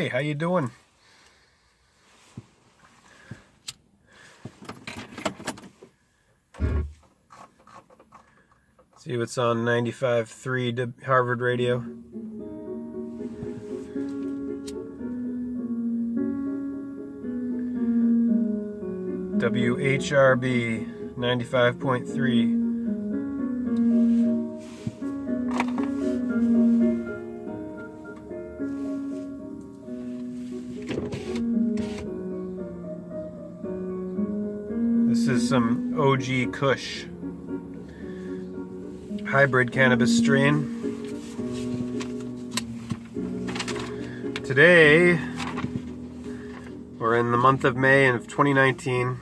Hey, how you doing? See what's on 95.3 Harvard Radio. WHRB 95.3. This is some OG Kush hybrid cannabis strain. Today, we're in the month of May of 2019,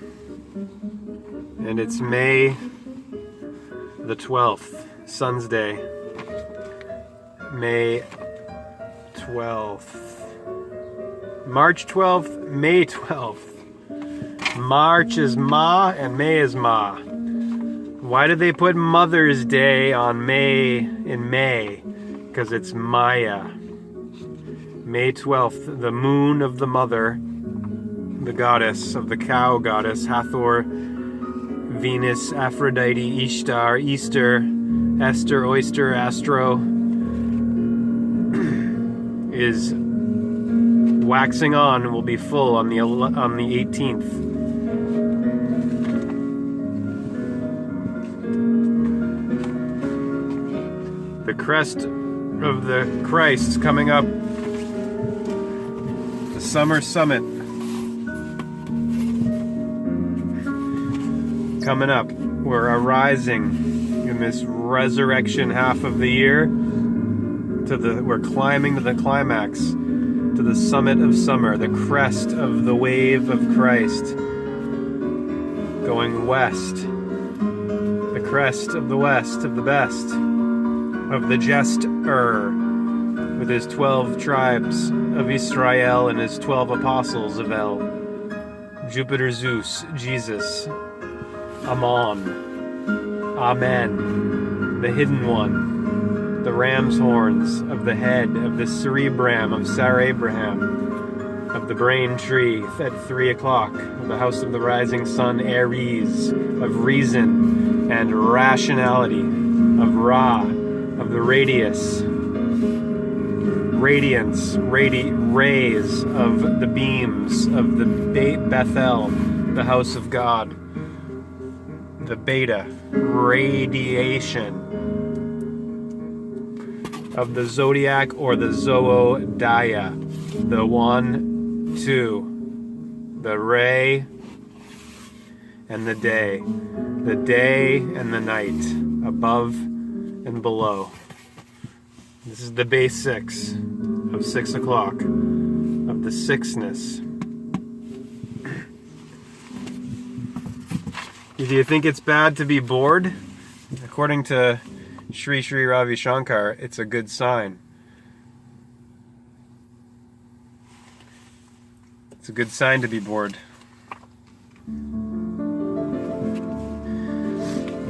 and it's May the 12th, Sun's Day. May 12th. March 12th, May 12th. March is Ma and May is Ma. Why did they put Mother's Day on May in May? Because it's Maya. May 12th, the moon of the mother, the goddess of the cow goddess, Hathor, Venus, Aphrodite, Ishtar, Easter, Esther, Oyster, Astro, is waxing on and will be full on the 18th. The crest of the Christ coming up. The summer summit coming up. We're arising in this resurrection half of the year. We're climbing to the climax, to the summit of summer, the crest of the wave of Christ, going west. The crest of the west of the best. Of the Jester, with his 12 tribes of Israel and his 12 apostles of El, Jupiter, Zeus, Jesus, Ammon, Amen, the hidden one, the ram's horns of the head of the cerebram of Sar Abraham, of the brain tree at 3 o'clock, of the house of the rising sun, Aries, of reason and rationality, of Ra, of the radius, radiance, rays of the beams of the Bethel, the house of God, the beta, radiation of the zodiac or the zodiah, the 1, 2, the ray and the day and the night, above and below. This is the base 6 of 6 o'clock, of the sixness. Do you think it's bad to be bored? According to Sri Sri Ravi Shankar, it's a good sign. It's a good sign to be bored.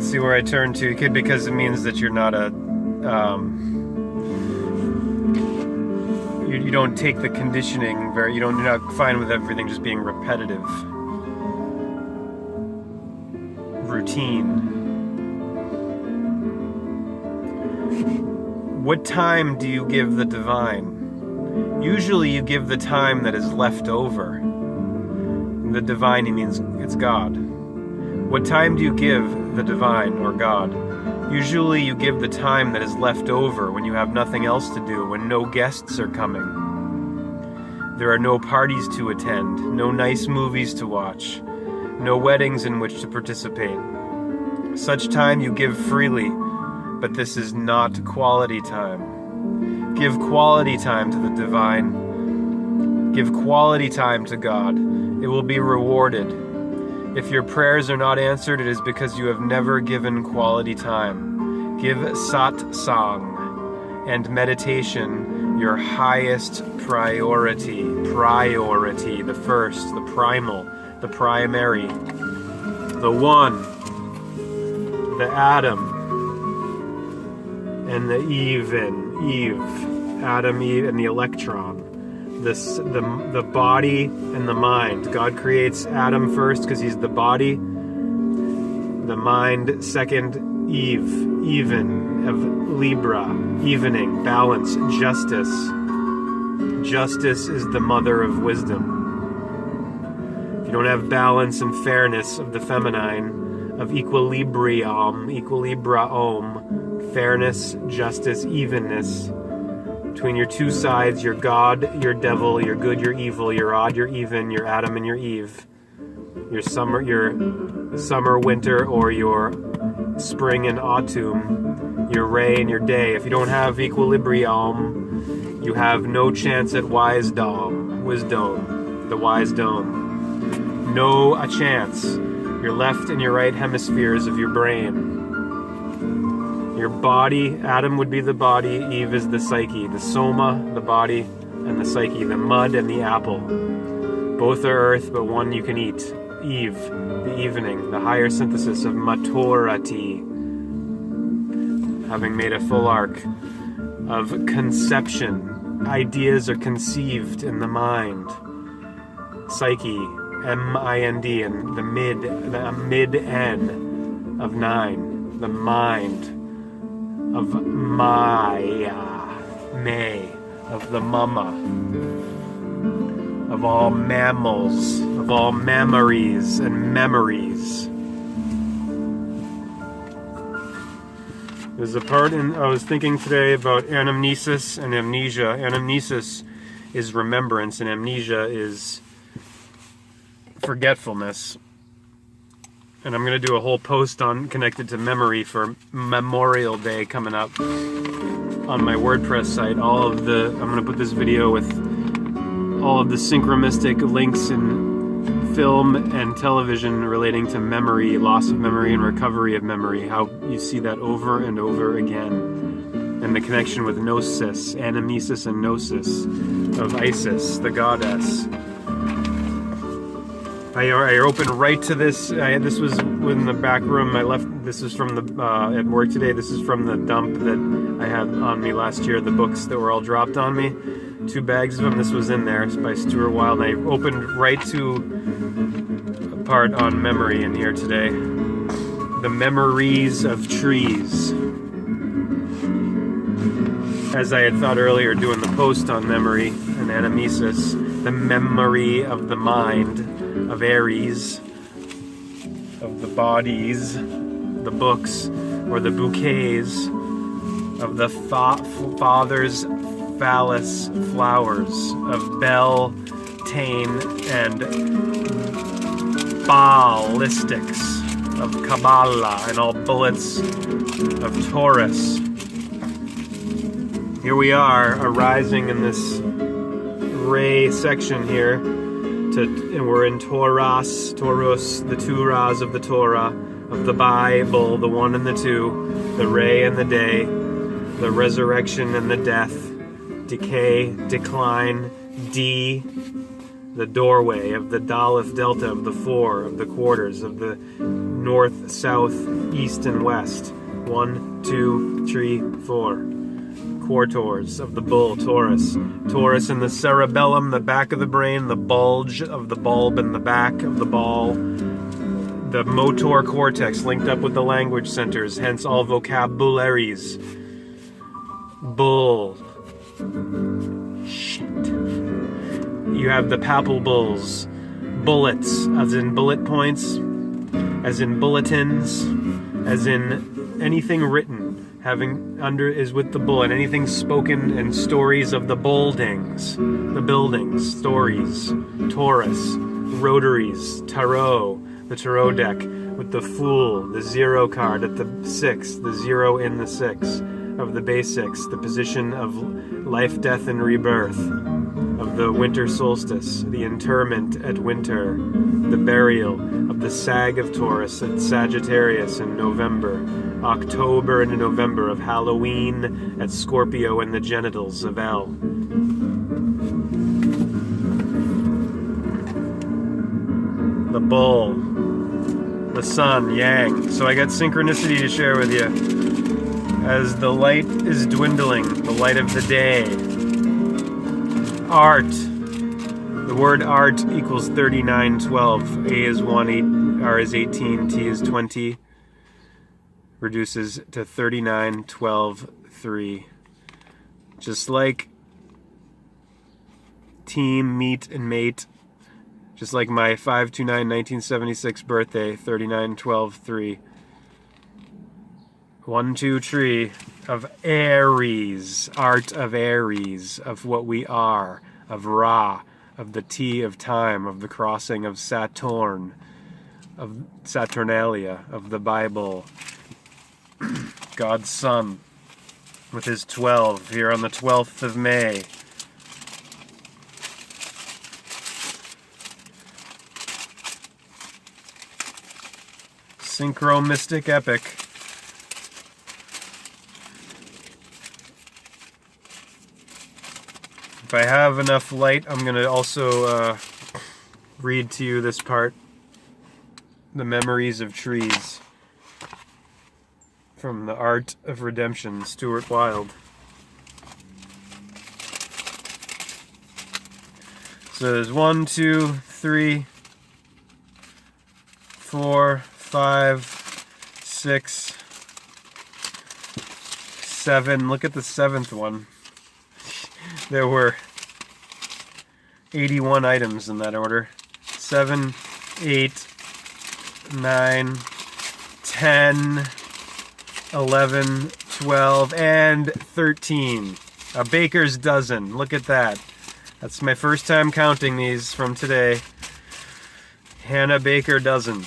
See where I turn to, kid, because it means that you're not you don't take the conditioning you're not fine with everything just being repetitive, routine. What time do you give the divine? Usually you give the time that is left over. The divine, he means it's God. What time do you give the divine or God? Usually you give the time that is left over when you have nothing else to do, when no guests are coming. There are no parties to attend, no nice movies to watch, no weddings in which to participate. Such time you give freely, but this is not quality time. Give quality time to the divine. Give quality time to God. It will be rewarded. If your prayers are not answered, it is because you have never given quality time. Give satsang and meditation your highest priority. Priority, the first, the primal, the primary, the one, the atom, and the Eve, Adam, Eve, and the electron. the body and the mind. God creates Adam first because he's the body. The mind second, Eve, even, of Libra, evening, balance, justice. Justice is the mother of wisdom. If you don't have balance and fairness of the feminine, of equilibrium, fairness, justice, evenness, between your two sides, your God, your devil, your good, your evil, your odd, your even, your Adam and your Eve, your summer, winter, or your spring and autumn, your ray and your day. If you don't have equilibrium, you have no chance at wisdom, the wise dome. No a chance. Your left and your right hemispheres of your brain. Your body, Adam would be the body, Eve is the psyche. The soma, the body, and the psyche. The mud and the apple. Both are earth, but one you can eat. Eve, the evening, the higher synthesis of maturity. Having made a full arc of conception. Ideas are conceived in the mind. Psyche, M-I-N-D, and the mid-N of 9. The mind of Maya, May, of the mama, of all mammals, of all memories and memories. There's a part I was thinking today about anamnesis and amnesia. Anamnesis is remembrance, and amnesia is forgetfulness. And I'm going to do a whole post connected to memory for Memorial Day coming up on my WordPress site. I'm going to put this video with all of the synchromistic links in film and television relating to memory, loss of memory and recovery of memory, how you see that over and over again. And the connection with gnosis, anamnesis and gnosis of Isis, the goddess. I opened right to this. This was in the back room. I left. This is from the at work today. This is from the dump that I had on me last year. The books that were all dropped on me. 2 bags of them. This was in there. It's by Stuart Wilde. And I opened right to a part on memory in here today. The memories of trees. As I had thought earlier, doing the post on memory and anamnesis, the memory of the mind. Of Aries, of the bodies, the books, or the bouquets, of the father's phallus flowers, of Beltane and ballistics, of Kabbalah, and all bullets of Taurus. Here we are, arising in this ray section here. And we're in Taurus, the 2 Ra's of the Torah, of the Bible, the 1 and the 2, the ray and the day, the resurrection and the death, decay, decline, D, the doorway, of the Daleth Delta, of the 4, of the quarters, of the north, south, east, and west, 1, 2, 3, 4. Quartors of the bull, Taurus. Taurus in the cerebellum, the back of the brain, the bulge of the bulb in the back of the ball. The motor cortex linked up with the language centers, hence all vocabularies. Bull. Shit. You have the palpables. Bullets, as in bullet points, as in bulletins, as in anything written. Having under is with the bull, and anything spoken and stories of the buildings, stories, Taurus, rotaries, tarot, the tarot deck with the Fool, the 0 card at the 6, the 0 in the 6 of the basics, the position of life, death, and rebirth, of the winter solstice, the interment at winter, the burial of the sag of Taurus at Sagittarius in November, October and November of Halloween at Scorpio and the genitals of El. The bull, the sun, yang. So I got synchronicity to share with you. As the light is dwindling, the light of the day. Art The word art equals 3912. A is 1, R is 18, T is 20. Reduces to 39, 12, 3. Just like team, meet, and mate. Just like my 5/29/1976 birthday, 39, 12, 3. 1, 2 tree of Aries, art of Aries, of what we are, of Ra, of the T of time, of the crossing of Saturn, of Saturnalia, of the Bible. God's Son with his 12 here on the 12th of May. Synchro-mystic epic. If I have enough light, I'm going to also read to you this part, The Memories of Trees, from The Art of Redemption, Stuart Wilde. So there's 1, 2, 3, 4, 5, 6, 7. Look at the 7th one. There were 81 items in that order. 7, 8, 9, 10, 11, 12, and 13. A baker's dozen. Look at that. That's my first time counting these from today. Hannah Baker dozen.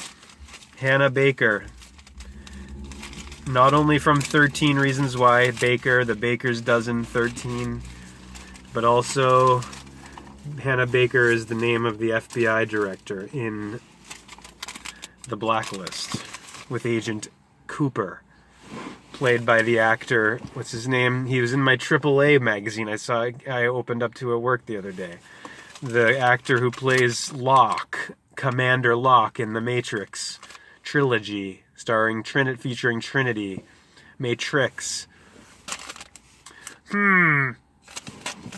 Hannah Baker. Not only from 13 Reasons Why, Baker, the baker's dozen, 13, but also Hannah Baker is the name of the FBI director in The Blacklist with Agent Cooper, played by the actor, what's his name? He was in my AAA magazine I opened up to at work the other day. The actor who plays Locke, Commander Locke in the Matrix trilogy, featuring Trinity. Matrix.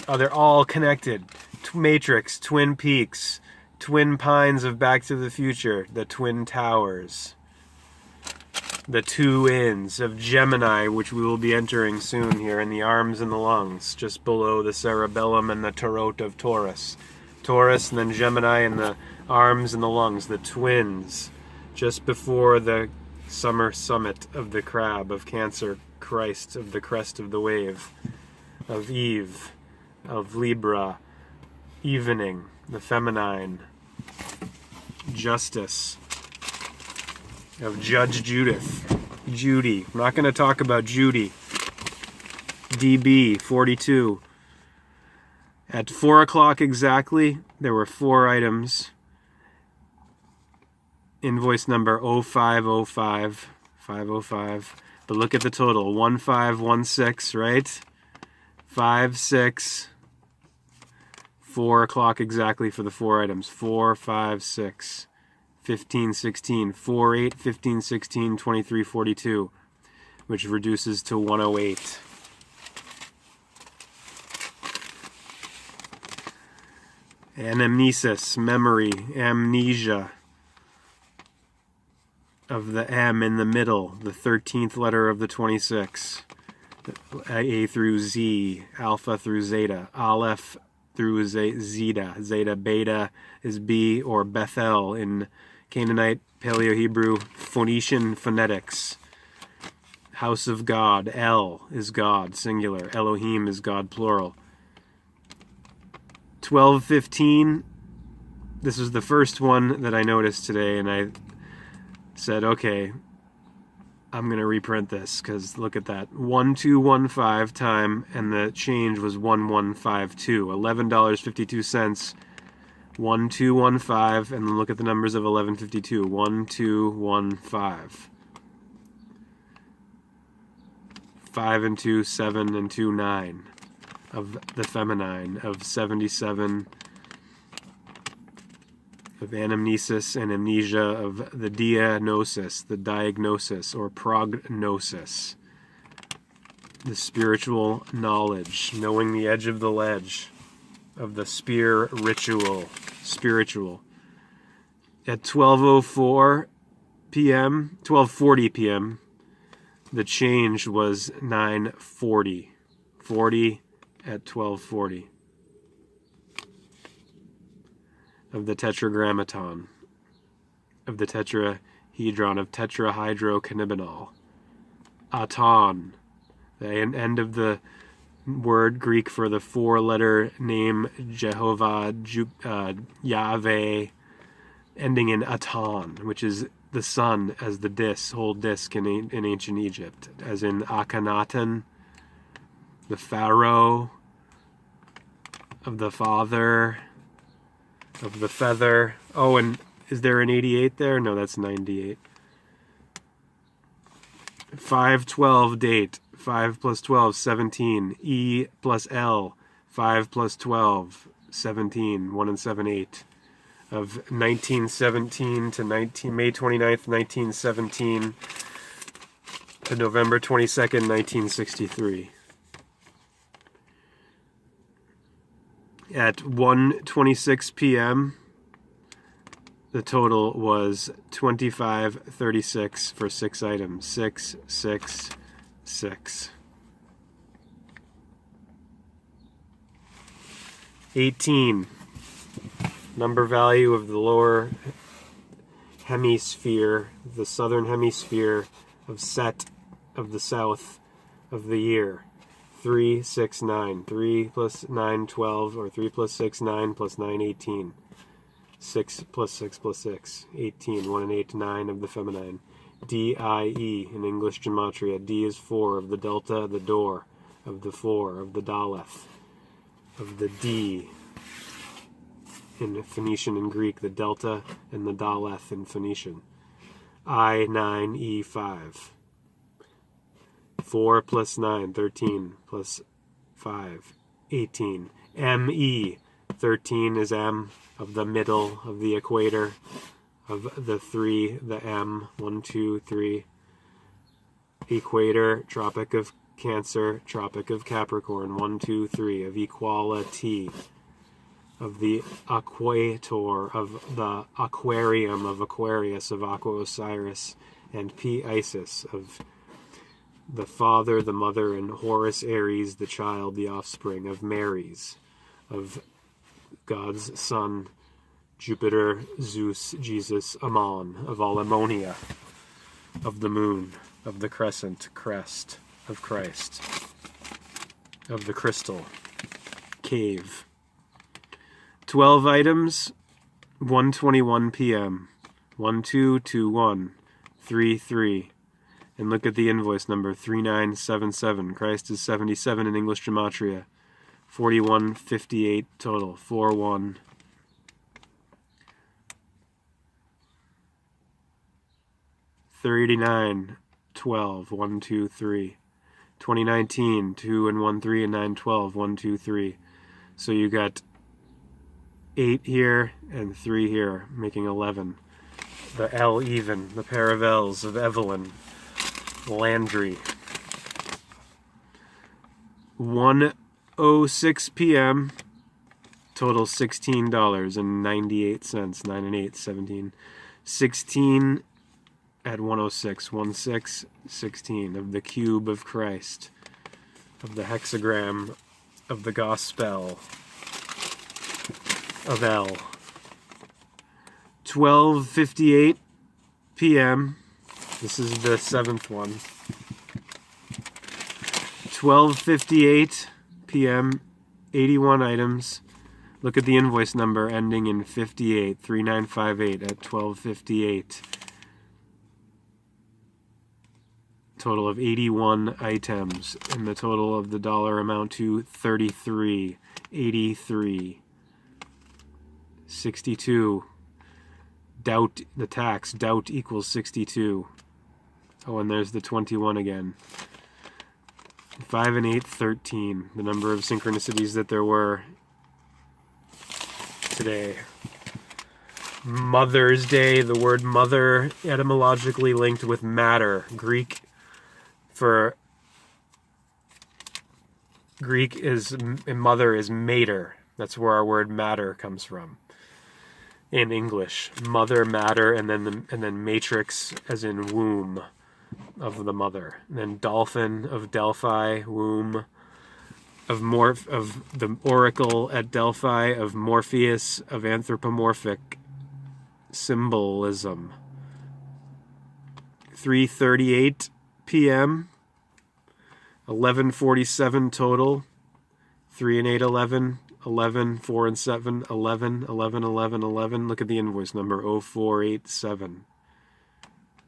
Oh, they're all connected. Matrix, Twin Peaks, Twin Pines of Back to the Future, the Twin Towers, the two ends of Gemini, which we will be entering soon here, in the arms and the lungs, just below the cerebellum and the tarot of Taurus. Taurus and then Gemini in the arms and the lungs, the twins, just before the summer summit of the crab, of Cancer, Christ, of the crest of the wave, of Eve, of Libra, evening, the feminine, justice, of Judge Judith, Judy. I'm not going to talk about Judy. DB 42. At 4 o'clock exactly, there were 4 items. Invoice number 0505, 505. But look at the total, 1516, right? 5, 6, 4 o'clock exactly for the 4 items. 4, 5, 6, 15, 16, 4, 8, 15, 16, 23, 42, which reduces to 108. Anamnesis, memory, amnesia, of the M in the middle, the 13th letter of the 26. A through Z, alpha through zeta, aleph through zeta. Zeta, beta is B, or Bethel in Canaanite, Paleo-Hebrew, Phoenician phonetics. House of God, El is God, singular. Elohim is God, plural. 12:15, this was the first one that I noticed today, and I said, okay, I'm going to reprint this, because look at that. 1215 time, and the change was 1152. $11.52. 1215, and then look at the numbers of 1152. 1215. 5 and 2, 7 and 2, 9. Of the feminine, of 77. Of anamnesis and amnesia, of the Dia-gnosis, the diagnosis, or Pro-gnosis. The spiritual knowledge, knowing the edge of the ledge. of the spear ritual, spiritual. At 12:04 p.m., 12:40 p.m., the change was 940. 40 at 12:40 of the tetragrammaton, of the tetrahedron, of tetrahydrocannabinol. Aton, the end of the word Greek for the four-letter name Jehovah, Yahweh, ending in aton, which is the sun as the disk, whole disk in ancient Egypt, as in Akhenaten, the pharaoh, of the father, of the feather. Oh, and is there an 88 there? No, that's 98. 512 date. 5 plus 12, 17. E plus L. 5 plus 12, 17. 1 and 7, 8. Of 1917 to May 29th, 1917 to November 22nd, 1963. At 1:26 p.m., the total was 2536 for 6 items. 666. 18. Number value of the lower hemisphere, the southern hemisphere of Set of the south of the year. 3, 6, 9. 3 plus 9, 12, or 3 plus 6, 9, plus 9, 18. 6 plus 6 plus 6, 18. 1 and 8, 9 of the feminine. D-I-E in English gematria. D is 4 of the delta, the door, of the 4, of the daleth, of the D. In Phoenician and Greek, the delta and the daleth in Phoenician. I-9-E-5. 4 plus 9, 13, plus 5, 18. M-E, 13 is M, of the middle, of the equator, of the 3, the M, 1, 2, 3. Equator, Tropic of Cancer, Tropic of Capricorn, 1, 2, 3, of equality, of the equator, of the aquarium of Aquarius, of Aqua Osiris, and P Isis, of the father, the mother, and Horus Aries, the child, the offspring, of Mary's, of God's son, Jupiter, Zeus, Jesus, Ammon, of all ammonia, of the moon, of the crescent, crest, of Christ, of the crystal, cave. 12 items, 1:21 p.m., 1221, 33. And look at the invoice number, 3977. Christ is 77 in English gematria. 4158 total. 41. 39, 12, 1, 2, 3. 2019, 2 and 1, 3 and 9, 12, 1, 2, 3. So you got 8 here and 3 here, making 11. The L even, the pair of L's of Evelyn. Landry. 1:06 p.m. Total $16.98. 9 and 8, 17. 16 at 1:06. 16, 16 of the cube of Christ, of the hexagram of the gospel of L. 12:58 p.m. This is the 7th one. 12:58 p.m. 81 items. Look at the invoice number ending in 58. 3958 at 12:58. Total of 81 items. And the total of the dollar amount to 33. 83. 62. Doubt the tax. Doubt equals 62. Oh, and there's the 21 again. 5 and 8, 13. The number of synchronicities that there were today. Mother's Day. The word mother etymologically linked with matter. Greek is mother is mater. That's where our word matter comes from. In English, mother, matter, and then matrix, as in womb of the mother. And then dolphin of Delphi, womb of the oracle at Delphi, of Morpheus, of anthropomorphic symbolism. 3:38 p.m. 11:47 total. 3 and 8, 11. 11, 4 and 7, 11, 11, 11, 11. Look at the invoice number, 0487.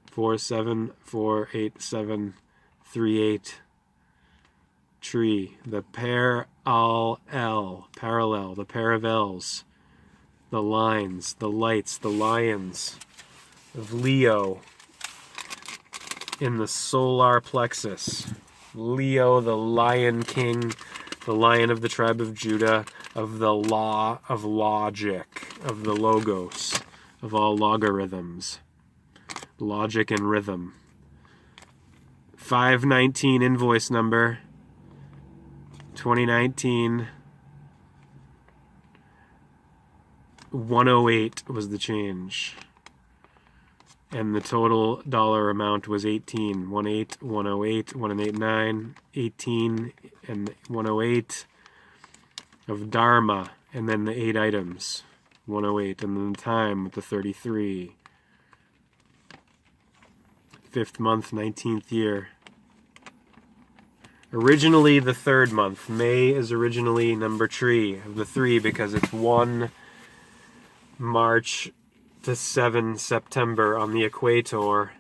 4748738. Tree. The parallel, the pair of L's. The lines, the lights, the lions of Leo in the solar plexus. Leo, the lion king, the lion of the tribe of Judah, of the law of logic, of the logos, of all logarithms, logic and rhythm. 519 invoice number, 2019, 108 was the change. And the total dollar amount was 18, 108, 108, 1889, 18, and 108 of Dharma, and then the 8 items, 108, and then the time with the 33. 5th month, 19th year. Originally the 3rd month. May is originally number 3 of the 3 because it's 1 March to 7 September on the equator.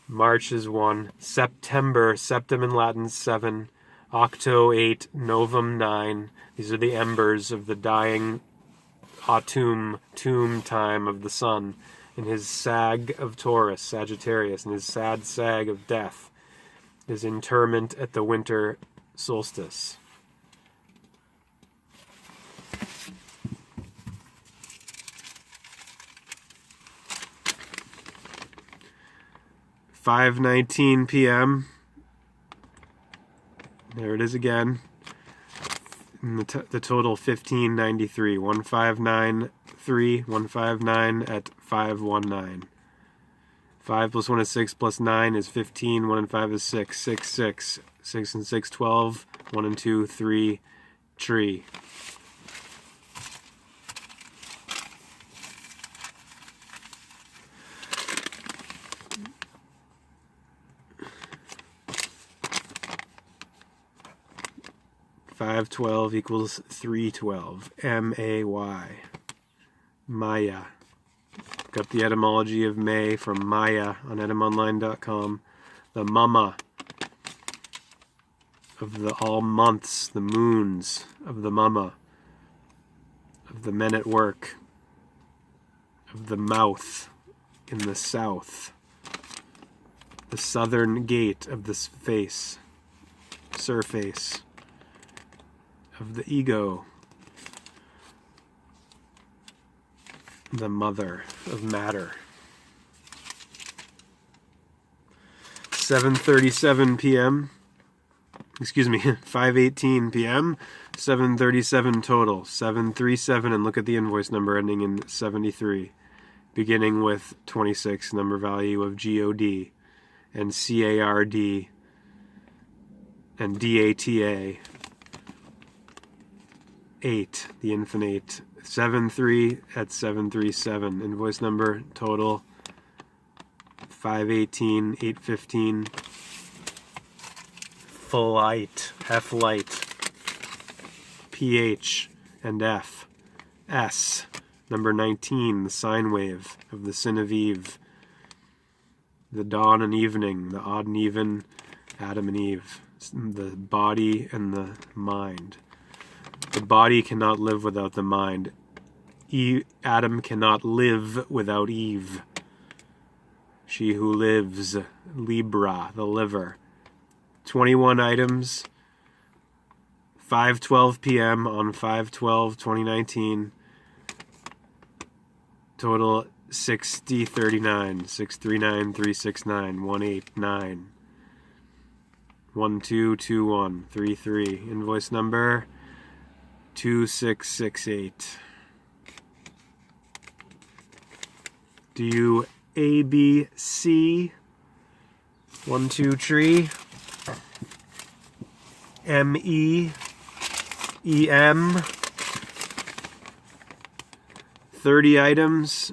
March is 1. September, septem in Latin 7. Octo 8. Novum 9. These are the embers of the dying autumn, tomb time of the sun. In his sag of Taurus, Sagittarius, and his sad sag of death, his interment at the winter solstice. $5:19 p.m. There it is again. And the total 1593. 1593. 159 at 519. 5 plus 1 is 6 plus 9 is 15. 1 and 5 is 6. 6, 6. 6 and 6, 12. 1 and 2, 3. Tree. $512 equals $312. M-A-Y. Maya. Got the etymology of May from Maya on etymonline.com. The mama of the all months, the moons of the mama, of the men at work, of the mouth in the south, the southern gate of this face, surface, of the ego, the mother of matter. 7:37 p.m. Excuse me, 5:18 p.m. 7:37 total. 737, and look at the invoice number ending in 73, beginning with 26, number value of GOD, and CARD, and DATA. 8, the infinite. 73 at 737. Invoice number total 518, 815. Flight, F light. PH and F. S, number 19, the sine wave of the sin of Eve. The dawn and evening, the odd and even, Adam and Eve. The body and the mind. The body cannot live without the mind. Adam cannot live without Eve. She who lives, Libra, the liver. 21 items. 5:12 p.m. on 5/12/2019. Total 6039. 639369. 189. 122133. Invoice number 2668. Do you ABC 1 2 3 MEEM 30 items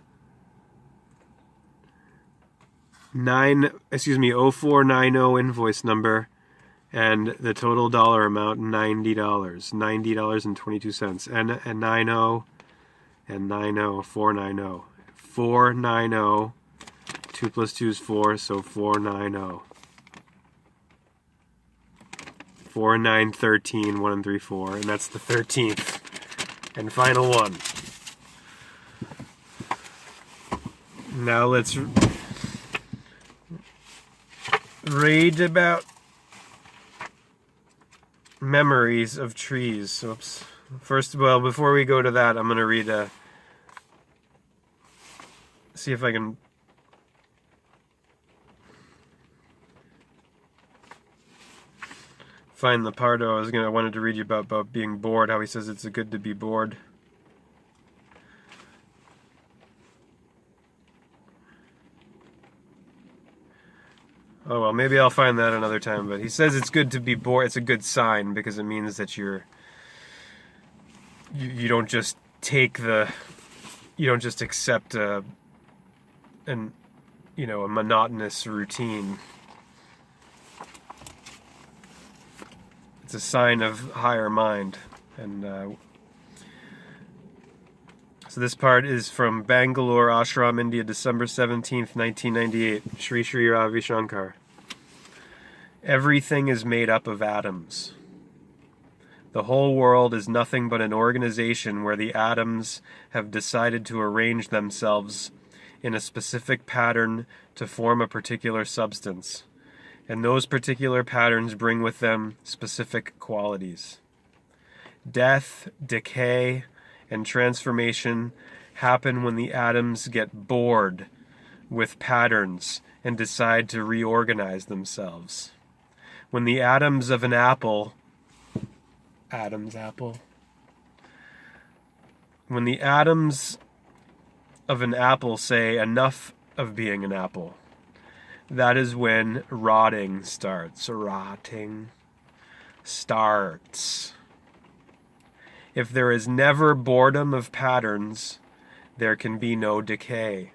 0490 invoice number and the total dollar amount $90.22 and 90 and 90 490 490 2 plus 2 is 4, so 490 4 9 13 1 and 3 4, and that's the 13th and final one. Now let's read about memories of trees. Oops. First, well, before we go to that, I'm going to read see if I can find the part I wanted to read you about being bored, how he says it's good to be bored. Oh well, maybe I'll find that another time, but he says it's good to be bored. It's a good sign because it means that you don't just accept a monotonous routine. It's a sign of higher mind. And so this part is from Bangalore Ashram, India, December 17th, 1998. Sri Sri Ravi Shankar. Everything is made up of atoms. The whole world is nothing but an organization where the atoms have decided to arrange themselves in a specific pattern to form a particular substance. And those particular patterns bring with them specific qualities. Death, decay, and transformation happen when the atoms get bored with patterns and decide to reorganize themselves. When the atoms of an apple, when the atoms of an apple say enough of being an apple, that is when rotting starts. If there is never boredom of patterns, there can be no decay.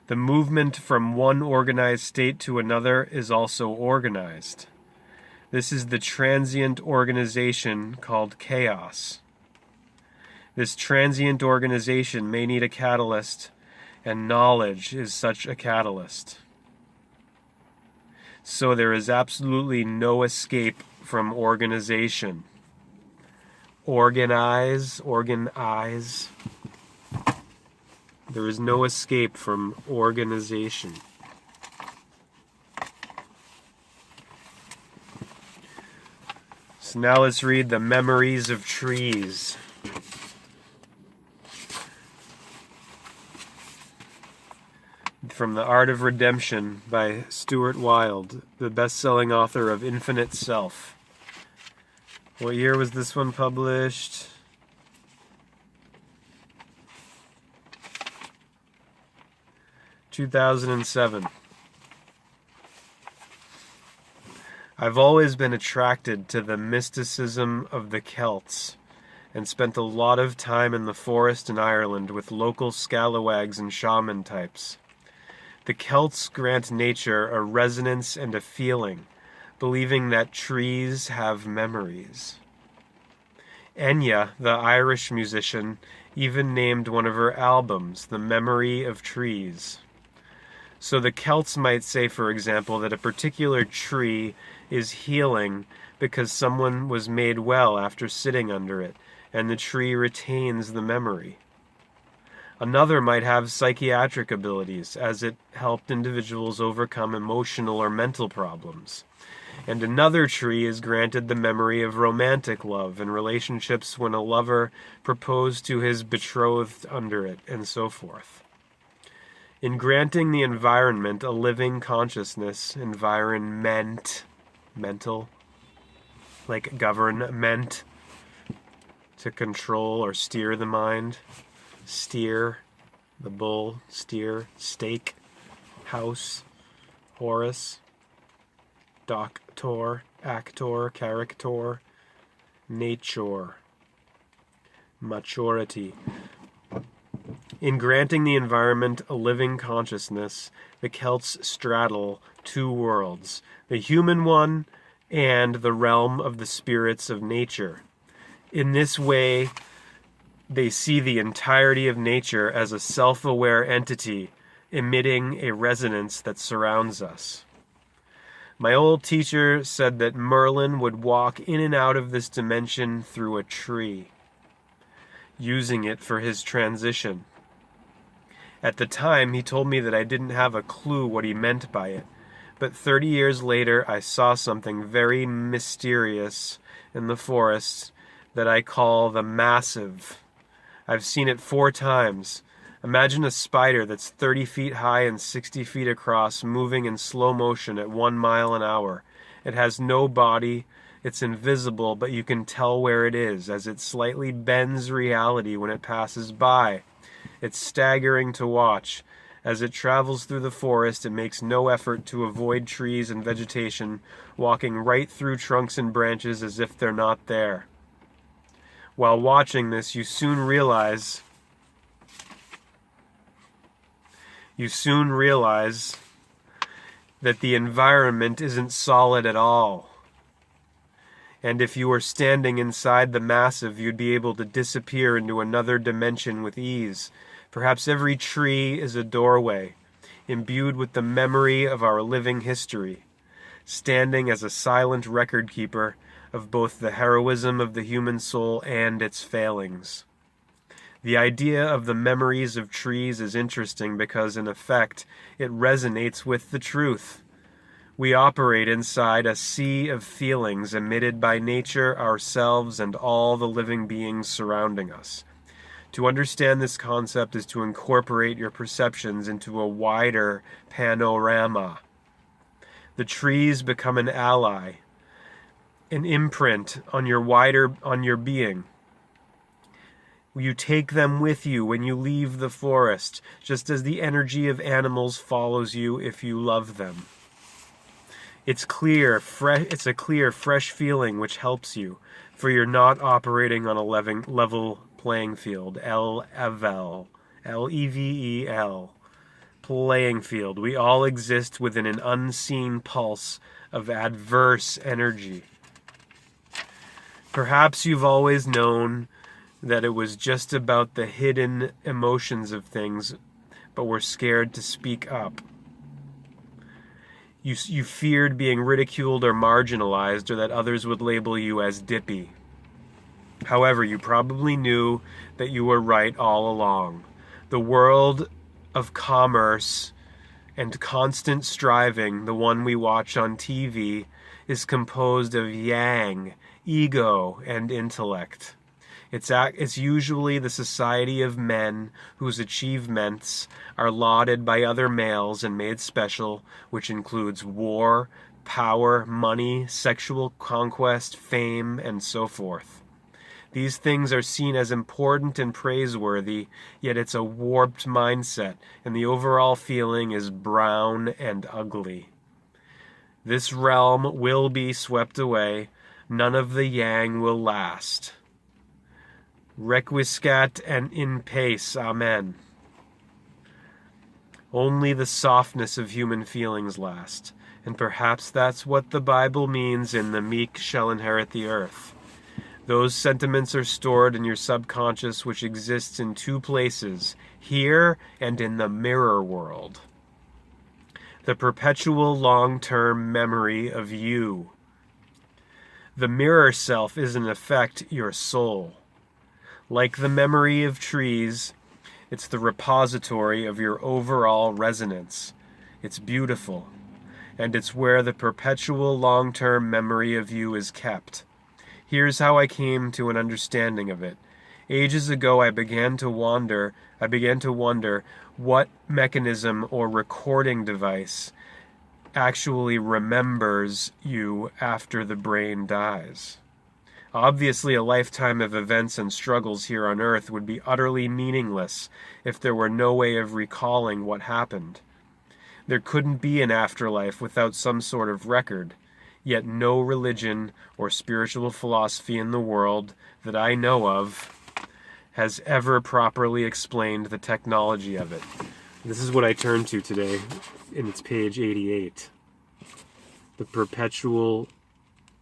The movement from one organized state to another is also organized. This is the transient organization called chaos. This transient organization may need a catalyst, and knowledge is such a catalyst. So there is absolutely no escape from organization. Organize. There is no escape from organization. So now let's read the memories of trees. From The Art of Redemption by Stuart Wilde, the best-selling author of Infinite Self. What year was this one published? 2007. I've always been attracted to the mysticism of the Celts and spent a lot of time in the forest in Ireland with local scalawags and shaman types. The Celts grant nature a resonance and a feeling, believing that trees have memories. Enya, the Irish musician, even named one of her albums The Memory of Trees. So the Celts might say, for example, that a particular tree is healing because someone was made well after sitting under it, and the tree retains the memory. Another might have psychiatric abilities, as it helped individuals overcome emotional or mental problems. And another tree is granted the memory of romantic love and relationships when a lover proposed to his betrothed under it, and so forth. In granting the environment a living consciousness, mental, like government, to control or steer the mind. Steer, the bull, steer, stake, house, Horus, doctor, actor, character, nature, maturity. In granting the environment a living consciousness, the Celts straddle two worlds, the human one and the realm of the spirits of nature. In this way, they see the entirety of nature as a self-aware entity emitting a resonance that surrounds us. My old teacher said that Merlin would walk in and out of this dimension through a tree, using it for his transition. At the time, he told me that I didn't have a clue what he meant by it, but 30 years later, I saw something very mysterious in the forest that I call the massive. I've seen it 4 times. Imagine a spider that's 30 feet high and 60 feet across, moving in slow motion at 1 mile an hour. It has no body, it's invisible, but you can tell where it is, as it slightly bends reality when it passes by. It's staggering to watch. As it travels through the forest, it makes no effort to avoid trees and vegetation, walking right through trunks and branches as if they're not there. While watching this, you soon realize that the environment isn't solid at all. And if you were standing inside the massive, you'd be able to disappear into another dimension with ease. Perhaps every tree is a doorway, imbued with the memory of our living history, standing as a silent record keeper of both the heroism of the human soul and its failings. The idea of the memories of trees is interesting because, in effect, it resonates with the truth. We operate inside a sea of feelings emitted by nature, ourselves, and all the living beings surrounding us. To understand this concept is to incorporate your perceptions into a wider panorama. The trees become an ally, an imprint on your being. You take them with you when you leave the forest, just as the energy of animals follows you if you love them. It's a clear, fresh feeling which helps you, for you're not operating on a level playing field. L-E-V-E-L. Playing field. We all exist within an unseen pulse of adverse energy. Perhaps you've always known that it was just about the hidden emotions of things, but were scared to speak up. You feared being ridiculed or marginalized, or that others would label you as dippy. However, you probably knew that you were right all along. The world of commerce and constant striving, the one we watch on TV, is composed of yang, ego, and intellect. It's usually the society of men whose achievements are lauded by other males and made special, which includes war, power, money, sexual conquest, fame, and so forth. These things are seen as important and praiseworthy, yet it's a warped mindset, and the overall feeling is brown and ugly. This realm will be swept away. None of the yang will last. Requiescat and in pace, amen. Only the softness of human feelings last, and perhaps that's what the Bible means in the meek shall inherit the earth. Those sentiments are stored in your subconscious, which exists in 2 places, here and in the mirror world. The perpetual long-term memory of you. The mirror self is in effect your soul. Like the memory of trees, it's the repository of your overall resonance. It's beautiful, and it's where the perpetual long-term memory of you is kept. Here's how I came to an understanding of it. Ages ago, I began to wonder what mechanism or recording device actually remembers you after the brain dies. Obviously, a lifetime of events and struggles here on Earth would be utterly meaningless if there were no way of recalling what happened. There couldn't be an afterlife without some sort of record, yet no religion or spiritual philosophy in the world that I know of has ever properly explained the technology of it. This is what I turned to today, and it's page 88. The perpetual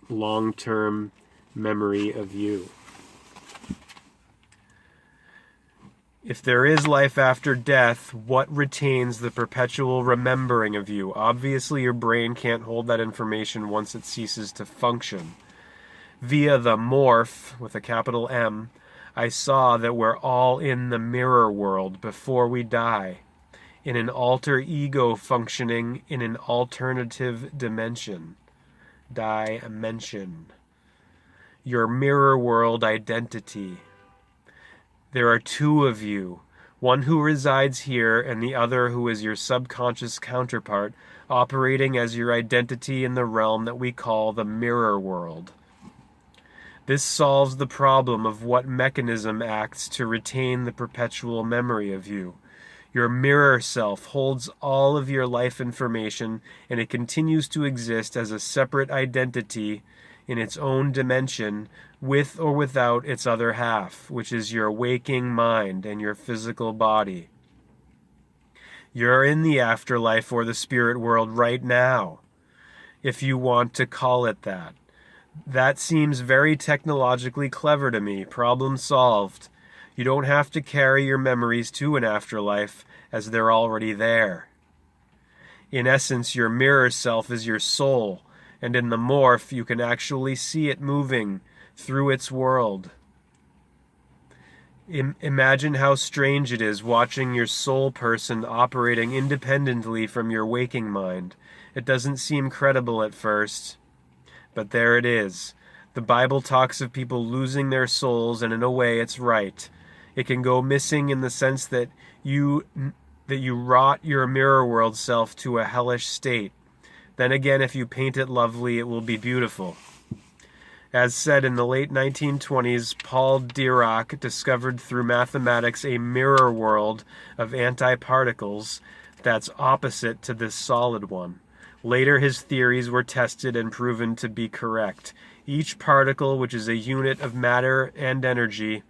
long-term memory of you. If there is life after death, what retains the perpetual remembering of you? Obviously, your brain can't hold that information once it ceases to function. Via the morph, with a capital M, I saw that we're all in the mirror world before we die, in an alter ego functioning in an alternative dimension. Your mirror world identity. There are two of you, one who resides here and the other who is your subconscious counterpart, operating as your identity in the realm that we call the mirror world. This solves the problem of what mechanism acts to retain the perpetual memory of you. Your mirror self holds all of your life information, and it continues to exist as a separate identity in its own dimension, with or without its other half, which is your waking mind and your physical body. You're in the afterlife or the spirit world right now, if you want to call it that. That seems very technologically clever to me. Problem solved. You don't have to carry your memories to an afterlife, as they're already there. In essence, your mirror self is your soul, and in the morph, you can actually see it moving through its world. Imagine how strange it is watching your soul person operating independently from your waking mind. It doesn't seem credible at first. But there it is. The Bible talks of people losing their souls, and in a way it's right. It can go missing in the sense that you rot your mirror world self to a hellish state. Then again, if you paint it lovely, it will be beautiful. As said in the late 1920s, Paul Dirac discovered through mathematics a mirror world of antiparticles that's opposite to this solid one. Later, his theories were tested and proven to be correct. Each particle, which is a unit of matter and energy,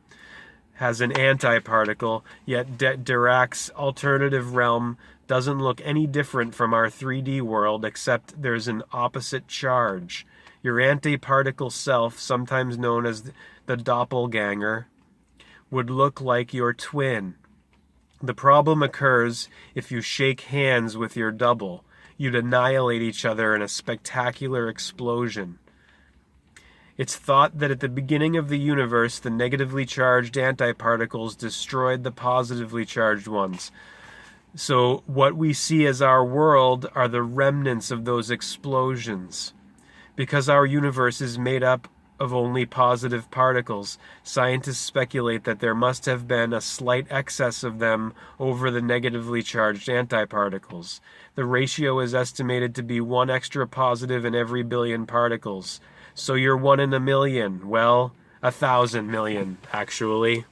has an antiparticle, yet Dirac's alternative realm doesn't look any different from our 3D world, except there's an opposite charge. Your antiparticle self, sometimes known as the doppelganger, would look like your twin. The problem occurs if you shake hands with your double. You'd annihilate each other in a spectacular explosion. It's thought that at the beginning of the universe, the negatively charged antiparticles destroyed the positively charged ones. So what we see as our world are the remnants of those explosions. Because our universe is made up of only positive particles, scientists speculate that there must have been a slight excess of them over the negatively charged antiparticles. The ratio is estimated to be 1 extra positive in every billion particles. So you're 1 in a million. Well, 1,000 million, actually.